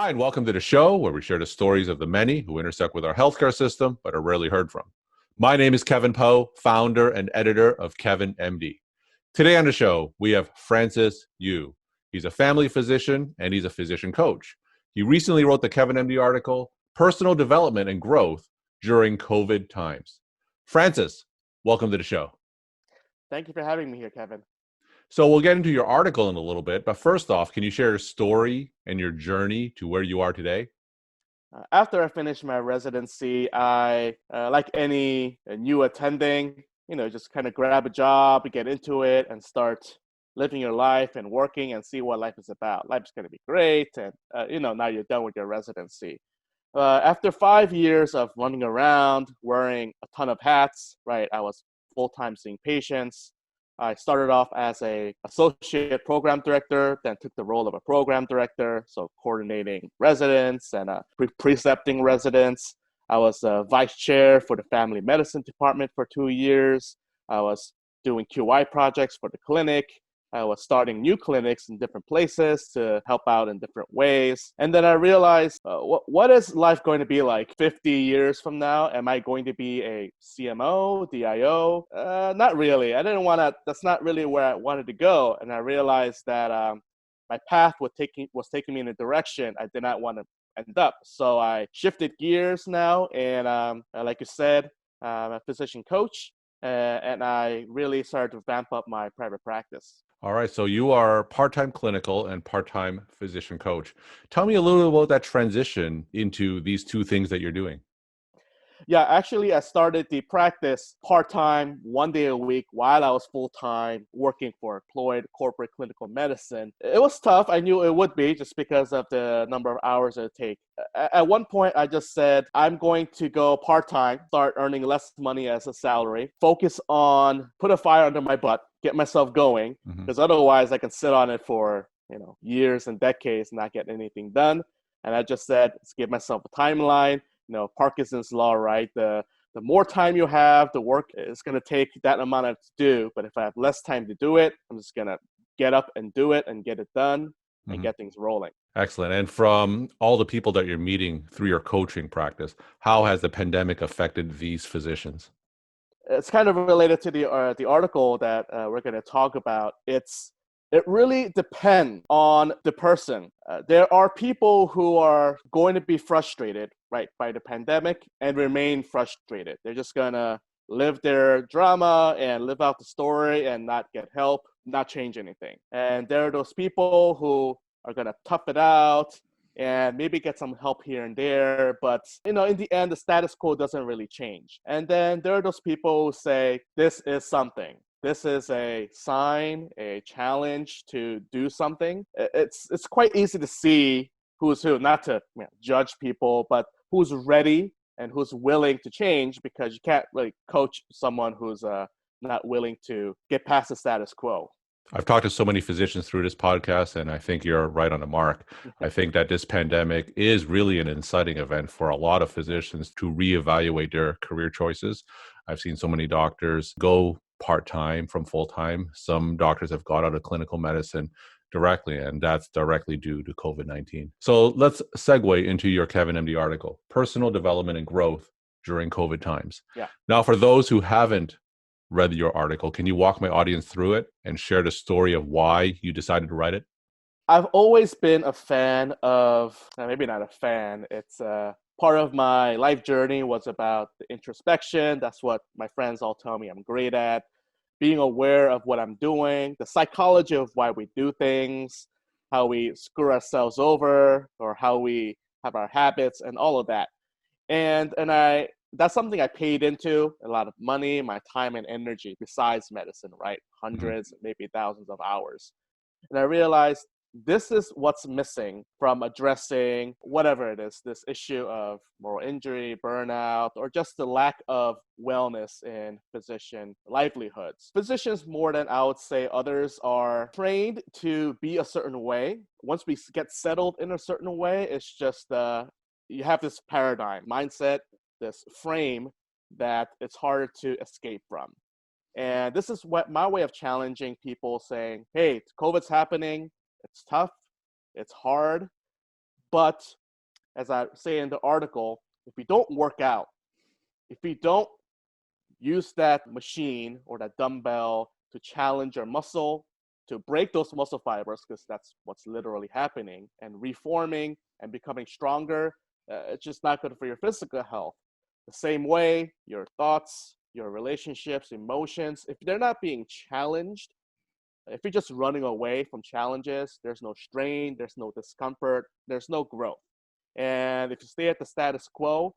Hi, and welcome to the show where we share the stories of the many who intersect with our healthcare system but are rarely heard from. My name is Kevin Poe, founder and editor of Kevin MD. Today on the show, we have Francis Yu. He's a family physician and he's a physician coach. He recently wrote the Kevin MD article, Personal Development and Growth During COVID Times. Francis, welcome to the show. Thank you for having me here, Kevin. So we'll get into your article in a little bit, but first off, can you share your story and your journey to where you are today? After I finished my residency, I, like any new attending, just kind of grab a job, get into it, and start living your life and working and see what life is about. Life's going to be great, and now you're done with your residency. After 5 years of running around, wearing a ton of hats, right? I was full-time seeing patients. I started off as a associate program director, then took the role of a program director, so coordinating residents and precepting residents. I was a vice chair for the family medicine department for 2 years. I was doing QI projects for the clinic. I was starting new clinics in different places to help out in different ways. And then I realized, what is life going to be like 50 years from now? Am I going to be a CMO, DIO? Not really. I didn't want to, that's not really where I wanted to go. And I realized that my path was taking me in a direction I did not want to end up. So I shifted gears now. And like you said, I'm a physician coach. And I really started to vamp up my private practice. All right, so you are part-time clinical and part-time physician coach. Tell me a little about that transition into these two things that you're doing. Yeah, actually, I started the practice part-time, 1 day a week, while I was full-time working for employed corporate clinical medicine. It was tough. I knew it would be just because of the number of hours it would take. At one point, I just said, I'm going to go part-time, start earning less money as a salary, focus on, put a fire under my butt, get myself going, because otherwise I can sit on it for years and decades and not get anything done. And I just said, let's give myself a timeline. Parkinson's law, right? The more time you have, the work is going to take that amount of to do. But if I have less time to do it, I'm just going to get up and do it and get it done and get things rolling. Excellent. And from all the people that you're meeting through your coaching practice, how has the pandemic affected these physicians? It's kind of related to the article that we're going to talk about. It really depends on the person. There are people who are going to be frustrated, right, by the pandemic and remain frustrated. They're just going to live their drama and live out the story and not get help, not change anything. And there are those people who are going to tough it out and maybe get some help here and there. But, in the end, the status quo doesn't really change. And then there are those people who say, this is something. This is a sign, a challenge to do something. It's quite easy to see who's who, not to judge people, but who's ready and who's willing to change, because you can't really coach someone who's not willing to get past the status quo. I've talked to so many physicians through this podcast, and I think you're right on the mark. I think that this pandemic is really an inciting event for a lot of physicians to reevaluate their career choices. I've seen so many doctors go part-time from full-time. Some doctors have got out of clinical medicine directly, and that's directly due to COVID-19. So let's segue into your Kevin MD article, Personal Development and Growth During COVID Times. Yeah. Now, for those who haven't read your article, can you walk my audience through it and share the story of why you decided to write it? I've always been a fan of, maybe not a fan, it's part of my life journey was about the introspection. That's what my friends all tell me I'm great at. Being aware of what I'm doing, the psychology of why we do things, how we screw ourselves over, or how we have our habits and all of that. And that's something I paid into a lot of money, my time and energy besides medicine, right? Hundreds, maybe thousands of hours. And I realized this is what's missing from addressing whatever it is, this issue of moral injury, burnout, or just the lack of wellness in physician livelihoods. Physicians, more than I would say others, are trained to be a certain way. Once we get settled in a certain way, it's just you have this paradigm, mindset, this frame that it's harder to escape from. And this is what my way of challenging people, saying, hey, COVID's happening. It's tough. It's hard. But as I say in the article, if we don't work out, if we don't use that machine or that dumbbell to challenge our muscle, to break those muscle fibers, because that's what's literally happening, and reforming and becoming stronger, it's just not good for your physical health. The same way, your thoughts, your relationships, emotions, if they're not being challenged, if you're just running away from challenges, there's no strain, there's no discomfort, there's no growth. And if you stay at the status quo,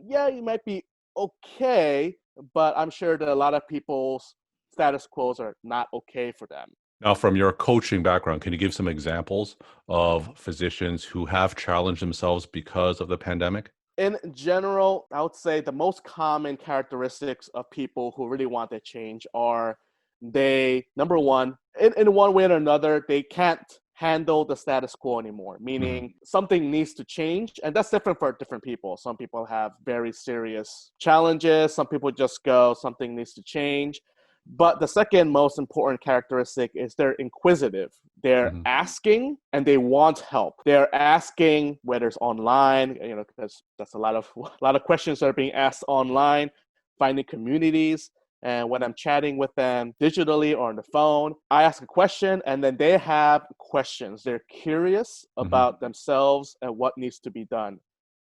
yeah, you might be okay, but I'm sure that a lot of people's status quos are not okay for them. Now, from your coaching background, can you give some examples of physicians who have challenged themselves because of the pandemic? In general, I would say the most common characteristics of people who really want to change are they, number one, in one way or another, they can't handle the status quo anymore, Hmm. meaning something needs to change. And that's different for different people. Some people have very serious challenges. Some people just go, something needs to change. But the second most important characteristic is they're inquisitive. They're Hmm. asking and they want help. They're asking whether it's online, because that's a lot of questions that are being asked online, finding communities. And when I'm chatting with them digitally or on the phone, I ask a question and then they have questions. They're curious Hmm. about themselves and what needs to be done.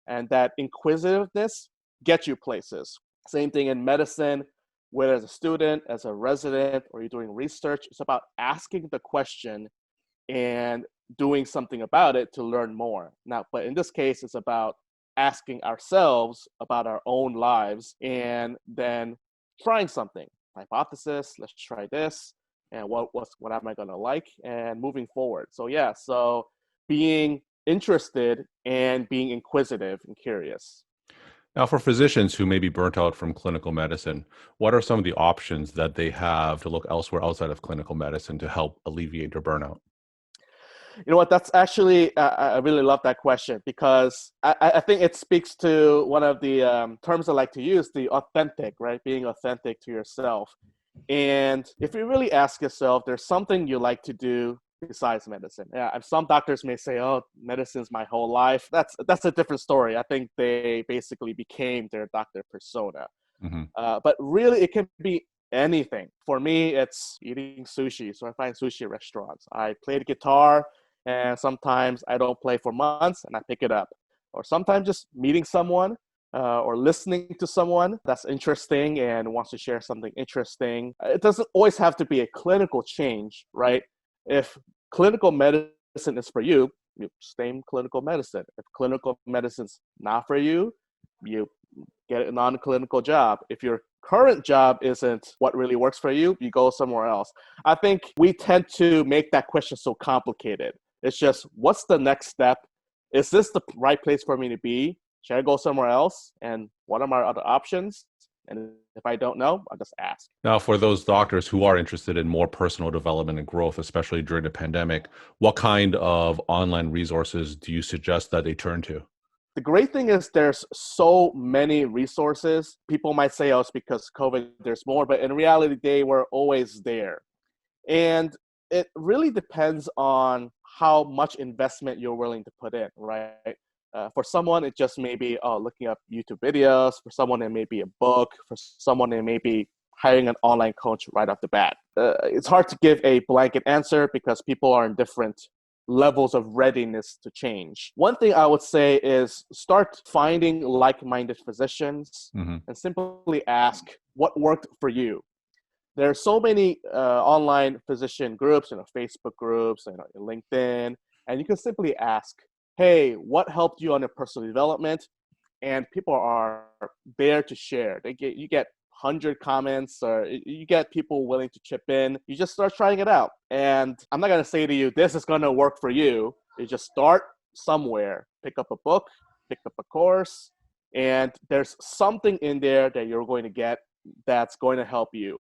And that inquisitiveness gets you places. Same thing in medicine, whether as a student, as a resident, or you're doing research, it's about asking the question and doing something about it to learn more. Now, but in this case, it's about asking ourselves about our own lives and then trying something. Hypothesis, let's try this. And what am I gonna like? And moving forward. So yeah, so being interested and being inquisitive and curious. Now, for physicians who may be burnt out from clinical medicine, what are some of the options that they have to look elsewhere outside of clinical medicine to help alleviate their burnout? You know what? That's actually I really love that question because I think it speaks to one of the terms I like to use, the authentic, right? Being authentic to yourself. And if you really ask yourself, there's something you like to do besides medicine. Yeah, and some doctors may say, "Oh, medicine's my whole life." That's a different story. I think they basically became their doctor persona. Hmm. But really, it can be anything. For me, it's eating sushi. So I find sushi restaurants. I play the guitar, and sometimes I don't play for months, and I pick it up. Or sometimes just meeting someone or listening to someone that's interesting and wants to share something interesting. It doesn't always have to be a clinical change, right? If clinical medicine is for you, you stay in clinical medicine. If clinical medicine's not for you, you get a non-clinical job. If your current job isn't what really works for you, you go somewhere else. I think we tend to make that question so complicated. It's just, what's the next step? Is this the right place for me to be? Should I go somewhere else? And what are my other options? And if I don't know, I'll just ask. Now, for those doctors who are interested in more personal development and growth, especially during the pandemic, what kind of online resources do you suggest that they turn to? The great thing is there's so many resources. People might say, oh, it's because COVID, there's more, but in reality, they were always there. And it really depends on how much investment you're willing to put in, right? For someone, it just may be looking up YouTube videos. For someone, it may be a book. For someone, it may be hiring an online coach right off the bat. It's hard to give a blanket answer because people are in different levels of readiness to change. One thing I would say is start finding like-minded physicians Hmm. and simply ask what worked for you. There are so many online physician groups, Facebook groups, LinkedIn, and you can simply ask, "Hey, what helped you on your personal development?" And people are there to share. You get 100 comments, or you get people willing to chip in. You just start trying it out, and I'm not gonna say to you, "This is gonna work for you." You just start somewhere, pick up a book, pick up a course, and there's something in there that you're going to get that's going to help you.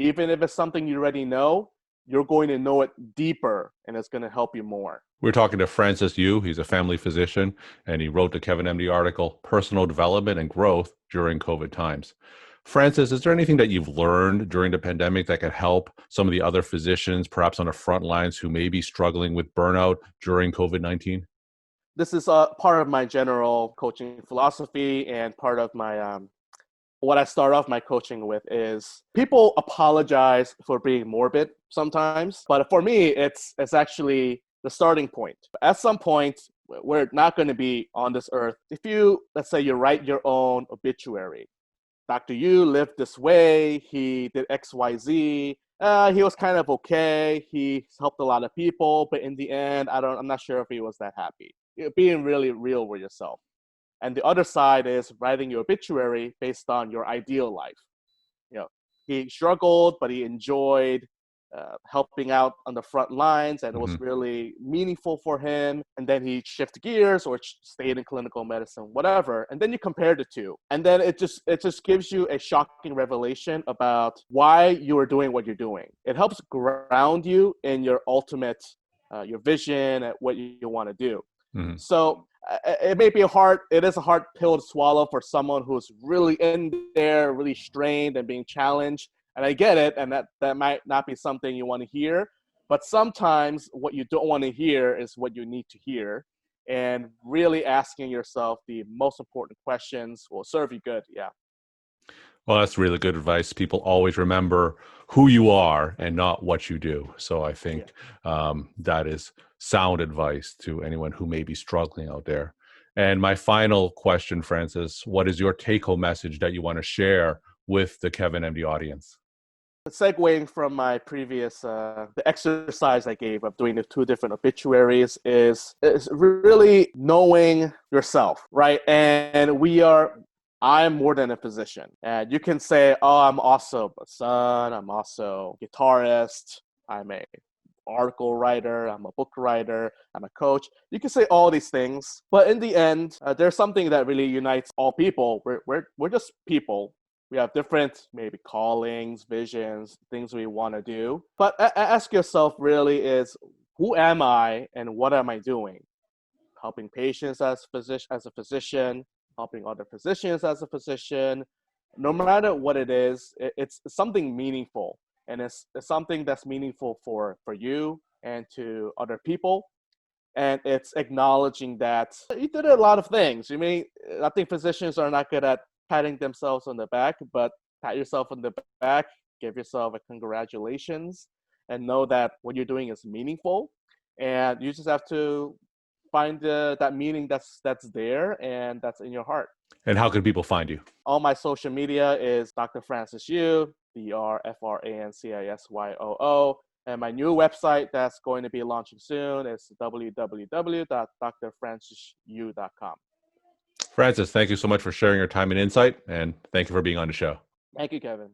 Even if it's something you already know, you're going to know it deeper and it's going to help you more. We're talking to Francis Yu. He's a family physician, and he wrote the Kevin MD article, Personal Development and Growth During COVID Times. Francis, is there anything that you've learned during the pandemic that could help some of the other physicians, perhaps on the front lines, who may be struggling with burnout during COVID-19? this is part of my general coaching philosophy, and part of my what I start off my coaching with is people apologize for being morbid sometimes, but for me, it's actually the starting point. At some point, we're not going to be on this earth. If you, let's say, you write your own obituary, Dr. Yu lived this way, he did X, Y, Z. He was kind of okay. He helped a lot of people, but in the end, I'm not sure if he was that happy. Being really real with yourself. And the other side is writing your obituary based on your ideal life. You know, he struggled, but he enjoyed helping out on the front lines, and it was really meaningful for him. And then he shifted gears or stayed in clinical medicine, whatever. And then you compare the two, and then it just gives you a shocking revelation about why you are doing what you're doing. It helps ground you in your ultimate, your vision and what you want to do. So it may be it is a hard pill to swallow for someone who's really in there, really strained and being challenged. And I get it, and that might not be something you want to hear. But sometimes what you don't want to hear is what you need to hear. And really asking yourself the most important questions will serve you good. Yeah. Well, that's really good advice. People always remember who you are and not what you do. So I think that is sound advice to anyone who may be struggling out there. And my final question, Francis, what is your take-home message that you want to share with the Kevin MD audience? Segueing from my previous the exercise I gave of doing the two different obituaries is really knowing yourself, right? And I'm more than a physician. And you can say, oh, I'm also a son, I'm also a guitarist, I'm a article writer, I'm a book writer, I'm a coach. You can say all these things, but in the end, there's something that really unites all people. We're just people. We have different maybe callings, visions, things we want to do. But ask yourself really is, who am I and what am I doing? Helping patients as a physician, helping other physicians as a physician. No matter what it is, it's something meaningful. And it's something that's meaningful for you and to other people. And it's acknowledging that you did a lot of things. I think physicians are not good at patting themselves on the back, but pat yourself on the back, give yourself a congratulations, and know that what you're doing is meaningful. And you just have to find that meaning that's there and that's in your heart. And how can people find you? All my social media is Dr. Francis Yu, DrFrancisYoo. And my new website that's going to be launching soon is www.drfrancisyou.com. Francis, thank you so much for sharing your time and insight, and thank you for being on the show. Thank you, Kevin.